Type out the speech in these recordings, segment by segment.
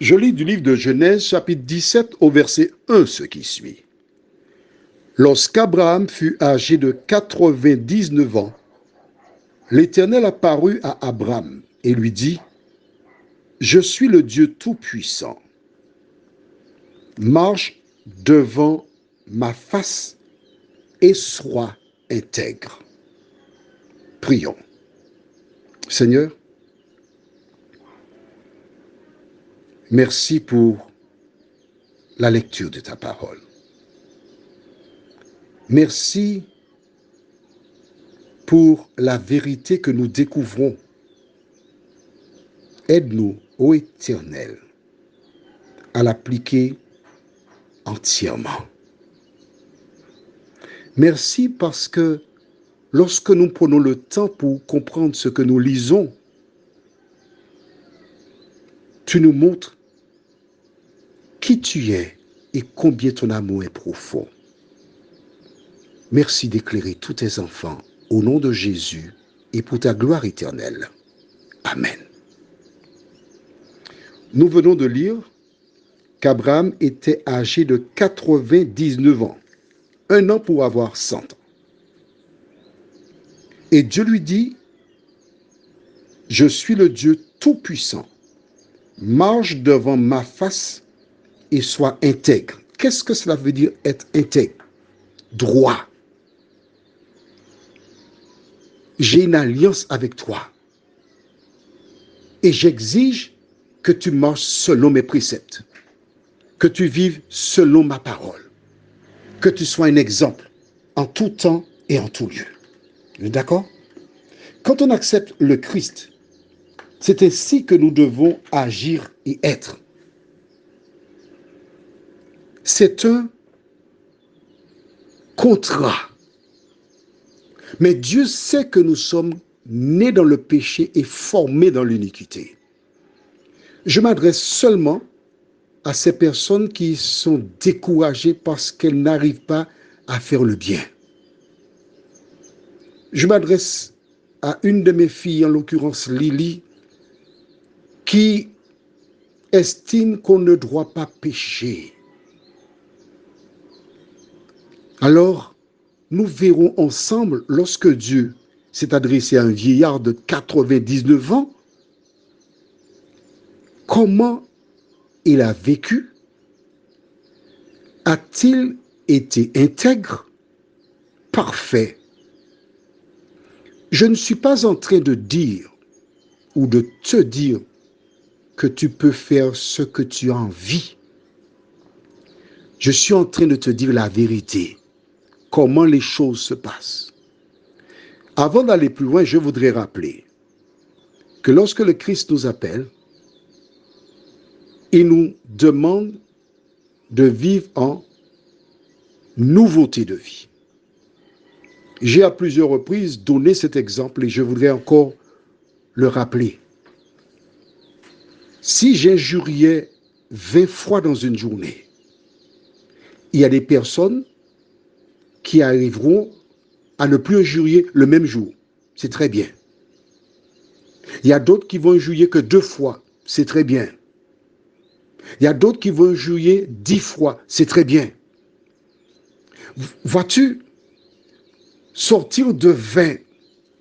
Je lis du livre de Genèse, chapitre 17, au verset 1, ce qui suit. Lorsqu'Abraham fut âgé de 99 ans, l'Éternel apparut à Abraham et lui dit, « Je suis le Dieu Tout-Puissant. Marche devant ma face et sois intègre. » Prions. Seigneur, merci pour la lecture de ta parole. Merci pour la vérité que nous découvrons. Aide-nous, ô Éternel, à l'appliquer entièrement. Merci parce que lorsque nous prenons le temps pour comprendre ce que nous lisons, tu nous montres qui tu es et combien ton amour est profond. Merci d'éclairer tous tes enfants au nom de Jésus et pour ta gloire éternelle. Amen. Nous venons de lire qu'Abraham était âgé de 99 ans, 1 an pour avoir 100 ans. Et Dieu lui dit, « Je suis le Dieu Tout-Puissant. Marche devant ma face et sois intègre. » Qu'est-ce que cela veut dire être intègre? Droit. J'ai une alliance avec toi. Et j'exige que tu marches selon mes préceptes. Que tu vives selon ma parole. Que tu sois un exemple en tout temps et en tout lieu. D'accord? Quand on accepte le Christ, c'est ainsi que nous devons agir et être. C'est un contrat. Mais Dieu sait que nous sommes nés dans le péché et formés dans l'iniquité. Je m'adresse seulement à ces personnes qui sont découragées parce qu'elles n'arrivent pas à faire le bien. Je m'adresse à une de mes filles, en l'occurrence Lily, qui estime qu'on ne doit pas pécher. Alors, nous verrons ensemble, lorsque Dieu s'est adressé à un vieillard de 99 ans, comment il a vécu. A-t-il été intègre, parfait? Je ne suis pas en train de dire ou de te dire que tu peux faire ce que tu as envie. Je suis en train de te dire la vérité, comment les choses se passent. Avant d'aller plus loin, je voudrais rappeler que lorsque le Christ nous appelle, il nous demande de vivre en nouveauté de vie. J'ai à plusieurs reprises donné cet exemple et je voudrais encore le rappeler. Si j'injuriais 20 fois dans une journée, il y a des personnes qui arriveront à ne plus injurier le même jour. C'est très bien. Il y a d'autres qui vont injurier que 2 fois. C'est très bien. Il y a d'autres qui vont injurier 10 fois. C'est très bien. Vois-tu, sortir de 20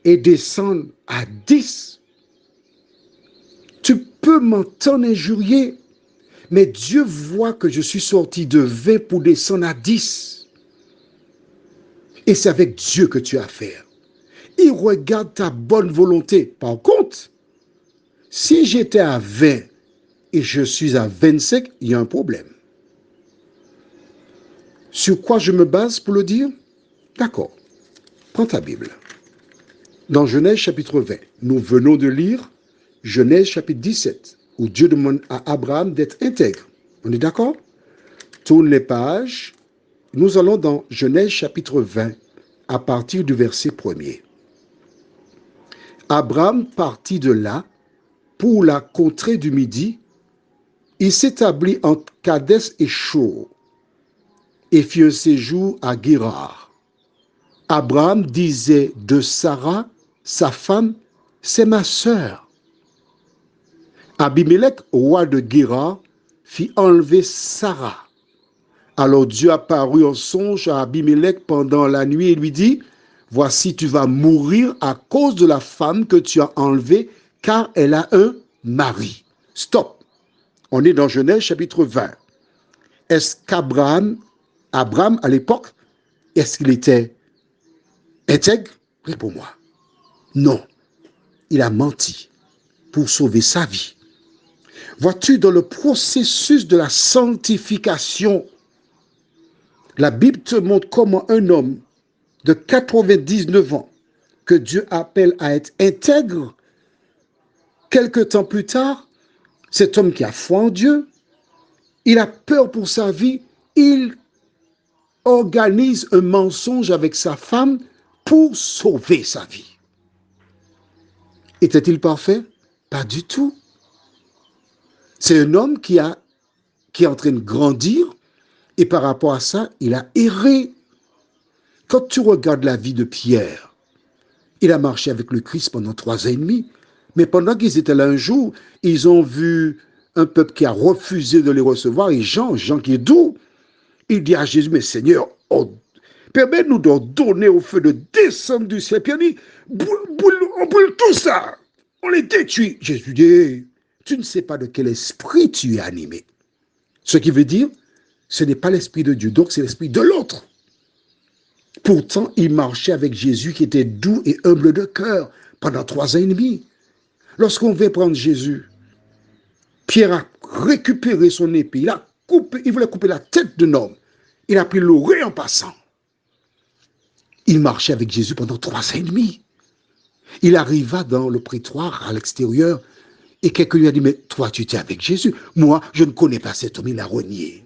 et descendre à 10, tu peux m'entendre injurier, mais Dieu voit que je suis sorti de 20 pour descendre à 10. Et c'est avec Dieu que tu as affaire. Il regarde ta bonne volonté. Par contre, si j'étais à 20 et je suis à 25, il y a un problème. Sur quoi je me base pour le dire? D'accord. Prends ta Bible. Dans Genèse chapitre 20, nous venons de lire Genèse chapitre 17, où Dieu demande à Abraham d'être intègre. On est d'accord? Tourne les pages. Nous allons dans Genèse chapitre 20, à partir du verset 1er. Abraham partit de là pour la contrée du Midi. Il s'établit entre Kadès et Shur et fit un séjour à Guérar. Abraham disait de Sarah, sa femme, c'est ma sœur. Abimelech, roi de Guérar, fit enlever Sarah. Alors Dieu apparut en songe à Abimelech pendant la nuit et lui dit, voici, tu vas mourir à cause de la femme que tu as enlevée, car elle a un mari. Stop. On est dans Genèse chapitre 20. Est-ce qu'Abraham, à l'époque, est-ce qu'il était intègre? Réponds-moi. Non. Il a menti pour sauver sa vie. Vois-tu, dans le processus de la sanctification, la Bible te montre comment un homme de 99 ans, que Dieu appelle à être intègre, quelque temps plus tard, cet homme qui a foi en Dieu, il a peur pour sa vie, il organise un mensonge avec sa femme pour sauver sa vie. Était-il parfait? Pas du tout. C'est un homme qui est en train de grandir et par rapport à ça, il a erré. Quand tu regardes la vie de Pierre, il a marché avec le Christ pendant 3 ans et demi, mais pendant qu'ils étaient là un jour, ils ont vu un peuple qui a refusé de les recevoir et Jean qui est doux, il dit à Jésus, mais Seigneur, permets-nous d'ordonner au feu de descendre du ciel. Pierre dit, on brûle tout ça, on les détruit. Jésus dit, tu ne sais pas de quel esprit tu es animé. Ce qui veut dire, ce n'est pas l'esprit de Dieu, donc c'est l'esprit de l'autre. Pourtant, il marchait avec Jésus qui était doux et humble de cœur pendant 3 ans et demi. Lorsqu'on veut prendre Jésus, Pierre a récupéré son épée, il voulait couper la tête d'un homme. Il a pris l'oreille en passant. Il marchait avec Jésus pendant 3 ans et demi. Il arriva dans le prétoire à l'extérieur et quelqu'un lui a dit, mais toi tu étais avec Jésus. Moi, je ne connais pas cet homme, il a renié.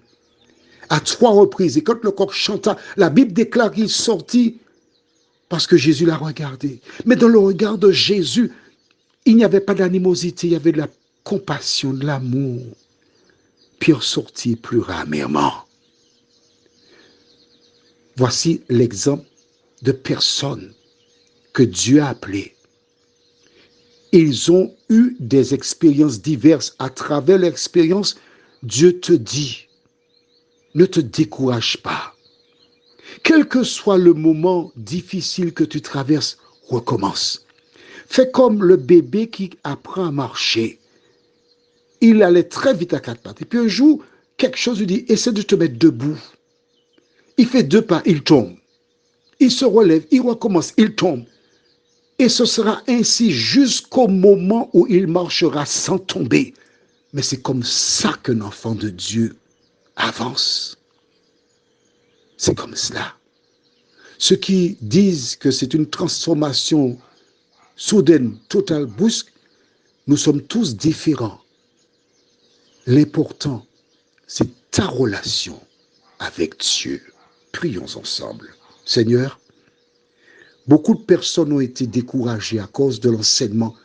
À 3 reprises, et quand le coq chanta, la Bible déclare qu'il sortit parce que Jésus l'a regardé. Mais dans le regard de Jésus, il n'y avait pas d'animosité, il y avait de la compassion, de l'amour. Pierre sortit plus amèrement. Voici l'exemple de personnes que Dieu a appelées. Ils ont eu des expériences diverses. À travers l'expérience, Dieu te dit, ne te décourage pas. Quel que soit le moment difficile que tu traverses, recommence. Fais comme le bébé qui apprend à marcher. Il allait très vite à 4 pattes. Et puis un jour, quelque chose lui dit, essaie de te mettre debout. Il fait 2 pas, il tombe. Il se relève, il recommence, il tombe. Et ce sera ainsi jusqu'au moment où il marchera sans tomber. Mais c'est comme ça qu'un enfant de Dieu avance. C'est comme cela. Ceux qui disent que c'est une transformation soudaine, totale, brusque, nous sommes tous différents. L'important, c'est ta relation avec Dieu. Prions ensemble. Seigneur, beaucoup de personnes ont été découragées à cause de l'enseignement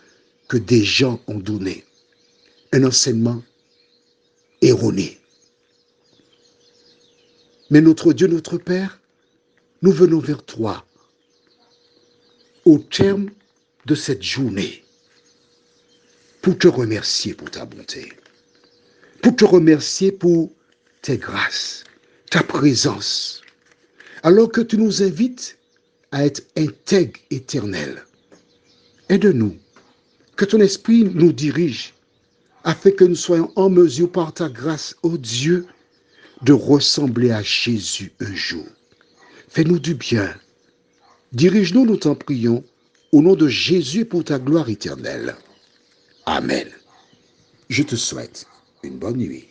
que des gens ont donné. Un enseignement erroné. Mais notre Dieu, notre Père, nous venons vers toi au terme de cette journée pour te remercier pour ta bonté, pour te remercier pour tes grâces, ta présence, alors que tu nous invites à être intègres, éternels. Aide-nous, que ton esprit nous dirige, afin que nous soyons en mesure par ta grâce, ô Dieu, de ressembler à Jésus un jour. Fais-nous du bien. Dirige-nous, nous t'en prions, au nom de Jésus pour ta gloire éternelle. Amen. Je te souhaite une bonne nuit.